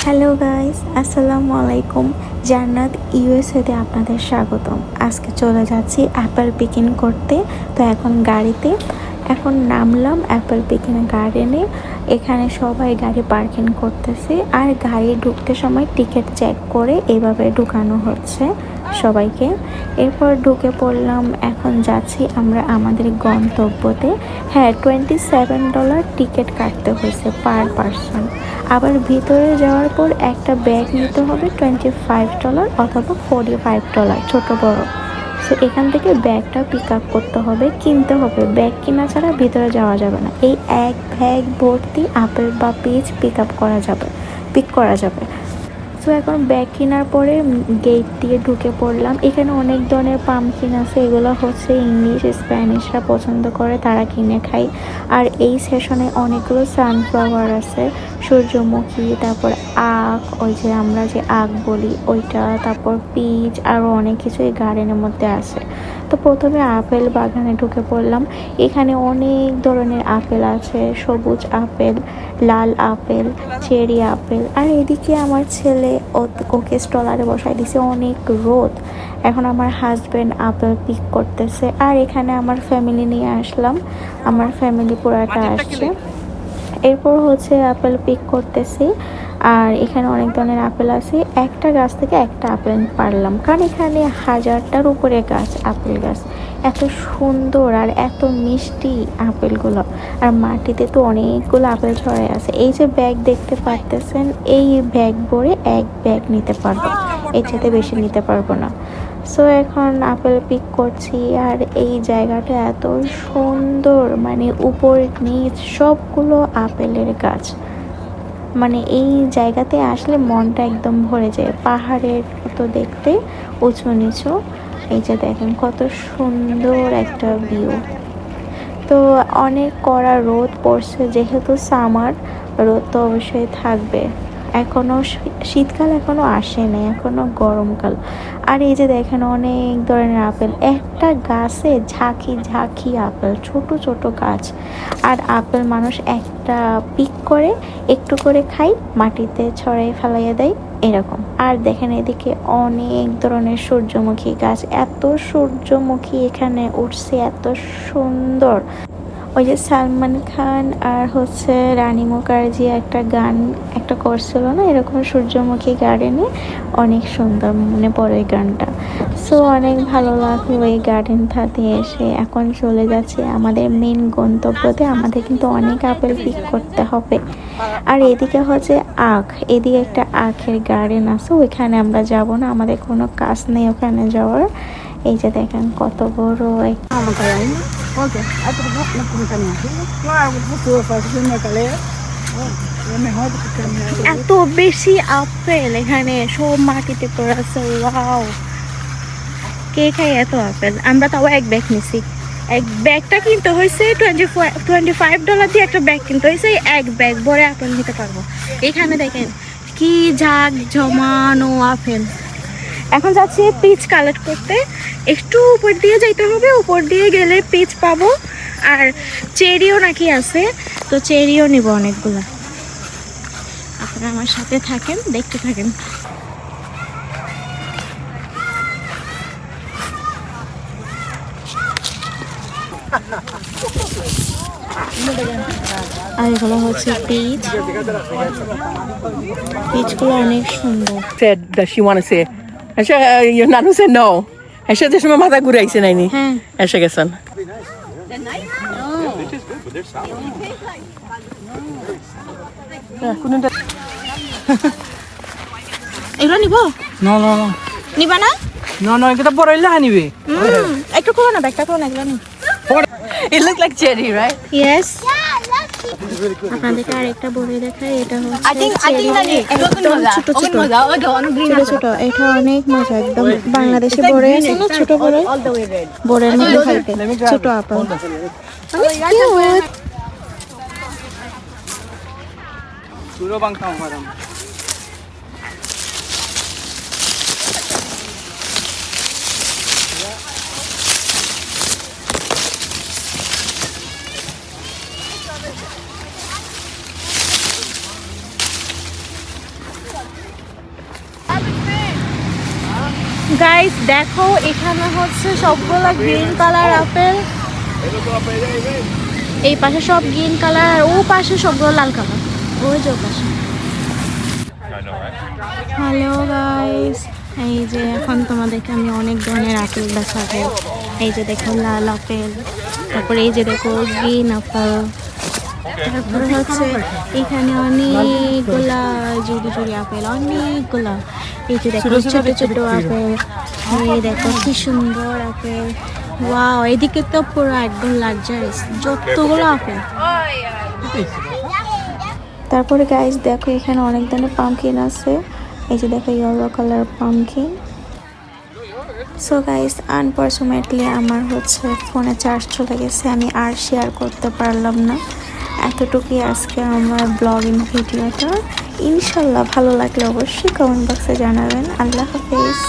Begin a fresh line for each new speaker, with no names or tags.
Hello guys, আসসালামু আলাইকুম। জান্নাত ইউএসএতে আপনাদের স্বাগতম। আজকে চলে যাচ্ছি অ্যাপেল পিকিং করতে। তো এখন নামলাম অ্যাপেল পিকিং গার্ডেনে। এখানে সবাই গাড়ি পার্কিং করতেছে, আর গাড়ি ঢুকতে সময় টিকিট চেক করে এভাবে ঢুকানো হচ্ছে সবাইকে। এরপর ঢুকে পড়লাম। এখন যাচ্ছি আমরা আমাদের গন্তব্যতে। হ্যাঁ, $27 টিকিট কাটতে হয়েছে পার পারসন। আবার ভিতরে যাওয়ার পর একটা ব্যাগ নিতে হবে $25 অথবা $45, ছোট বড়। সো এখান থেকে ব্যাগটা পিক আপ করতে হবে, কিনতে হবে। ব্যাগ কিনা ছাড়া ভিতরে যাওয়া যাবে না। এই এক ব্যাগ ভর্তি আপেল বা পিচ পিক করা যাবে। সো এখন ব্যাগ কেনার পরে গেট দিয়ে ঢুকে পড়লাম। এখানে অনেক ধরনের পামকিন আছে, এগুলো হচ্ছে ইংলিশ স্প্যানিশরা পছন্দ করে, তারা কিনে খায়। আর এই সেশনে অনেকগুলো সানফ্লাওয়ার আছে, সূর্যমুখী, তারপর আখ, ওই যে আমরা যে আখ বলি ওইটা, তারপর পিচ, আরও অনেক কিছু এই গার্ডেনের মধ্যে আছে। তো প্রথমে আপেল বাগানে ঢুকে পড়লাম। এখানে অনেক ধরনের আপেল আছে, সবুজ আপেল, লাল আপেল, চেরি আপেল। আর এদিকে আমার ছেলে ওকে স্টলারে বসাই দিছে, অনেক রোদ। এখন আমার হাজব্যান্ড আপেল পিক করতেছে, আর এখানে আমার ফ্যামিলি নিয়ে আসলাম। আমার ফ্যামিলি পুরাটা আসছে। এরপর হচ্ছে আপেল পিক করতেছি। আর এখানে অনেক ধরনের আপেল আছে, একটা গাছ থেকে একটা আপেল পারলাম, কারণ এখানে 1000টার উপরে গাছ, আপেল গাছ। এত সুন্দর আর এত মিষ্টি আপেলগুলো। আর মাটিতে তো অনেকগুলো আপেল ছড়াই আছে। এই যে ব্যাগ দেখতে পারতেছেন, এই ব্যাগ ভরে এক ব্যাগ নিতে পারবো, এর সাথে বেশি নিতে পারবো না। সো এখন আপেল পিক করছি। আর এই জায়গাটা এত সুন্দর, মানে উপর নিচ সবগুলো আপেলের গাছ। মানে এই জায়গাতে আসলে মনটা একদম ভরে যায়, পাহাড়ের মতো দেখতে, উঁচু নিচু। এই যে দেখেন কত সুন্দর একটা ভিউ। তো অনেক কড়া রোদ পড়ছে, যেহেতু সামার, রোদ তো অবশ্যই থাকবে। এখনও শীতকাল এখনও আসেনি, এখনও গরমকাল। আর এই যে দেখেন অনেক ধরনের আপেল, একটা গাছে ঝাঁকি ঝাঁকি আপেল, ছোট ছোট গাছ। আর আপেল মানুষ একটা পিক করে একটু করে খায়, মাটিতে ছড়াই ফেলাইয়া দেয়, এরকম। আর দেখেন এদিকে অনেক ধরনের সূর্যমুখী গাছ, এত সূর্যমুখী এখানে উঠছে, এত সুন্দর। ওই যে সালমান খান আর হচ্ছে রানী মুখার্জি একটা করছিল না এরকম, সূর্যমুখী গার্ডেনে, অনেক সুন্দর, মনে পড়ে ওই গানটা। সো অনেক ভালো লাগলো এই গার্ডেনটাতে এসে। এখন চলে যাচ্ছে আমাদের মেন গন্তব্যতে। আমাদের কিন্তু অনেক আপেল পিক করতে হবে। আর এদিকে হচ্ছে এদিকে একটা আখের গার্ডেন আছে, ওইখানে আমরা যাব না, আমাদের কোনো কাজ নেই ওখানে যাওয়ার। এই যে দেখেন কত বড় এত বেশি আপেল এখানে, সব মাটিতে পড়ে আছে। ওয়াও, কে খায় এত আপেল? আমরা তাও এক ব্যাগ নিছি। এক ব্যাগটা কিনতে হয়েছে $25 দিয়ে একটা ব্যাগ কিনতে হয়েছে, এক ব্যাগ ভরে আপেল নিতে পারবো। এখানে দেখেন কি ঝাঁক জমানো আপেল। এখন যাচ্ছি পিচ কালেক্ট করতে। একটু উপর দিয়ে যাইতে হবে, উপর দিয়ে গেলে পিচ পাবো। আর চেরিও নাকি আছে, তো চেরিও নিব অনেকগুলা। আপনারা আমার সাথে থাকেন, দেখতে থাকেন। আর এগুলো হচ্ছে পিচগুলো অনেক সুন্দর।
Said that she want to say. And she, your nanu said no. And she just mama ঘুরাইছে নাইনি।
হ্যাঁ,
এসে গেছেন।
এগুলো নিব?
No, no, no.
নিবা না?
No, no, এটা বড় হইলে আনিবে।
একটু করো না, ব্যাগটা করো না, এগুলো নি।
It looked like cherry, right?
Yes. আপনাদেরকে আরেকটা বলে দেখাই, এটা হচ্ছে
I think
একদম ছোট ছোট ছোট। এটা অনেক মজা, একদম বাংলাদেশে বড় আছে না, ছোট বড়, বড়ের মধ্যে খাইতে, ছোট আপেল। অনেক cute.
Suro bangkang parang.
Guys দেখো এখানে হচ্ছে সবগুলো গ্রিন কালার আপেল, এই পাশে সব গ্রিন কালার আর ও পাশে সবগুলো লাল কালার, ওই যে ও পাশে। হ্যালো গাইস, এই যে এখন তোমাদেরকে আমি অনেক ধরনের আপেল দেখাবো। এই যে দেখো লাল আপেল, তারপরে এই যে দেখো গ্রিন আপেল, তারপরে হচ্ছে এখানে অনেকগুলা জুড়ি জুড়ি আপেল, অনেকগুলা। এই যে দেখো ছোট ছোট আপেল, এই দেখো কি সুন্দর আপেল। ওয়াও, এদিকে তো পুরো একদম লাক্সারিয়াস যতগুলো আপেল। তারপরে গাইস দেখো এখানে অনেক ধরনের পামকিন আছে। এই যে দেখো yellow colour pumpkin. So guys unfortunately আমার হচ্ছে ফোনে চার্জ চলে গেছে, আমি আর শেয়ার করতে পারলাম না। এতটুকুই আজকে আমার ব্লগিং ভিডিওটা। ইনশাল্লাহ ভালো লাগলে অবশ্যই কমেন্ট বক্সে জানাবেন। আল্লাহ হাফেজ।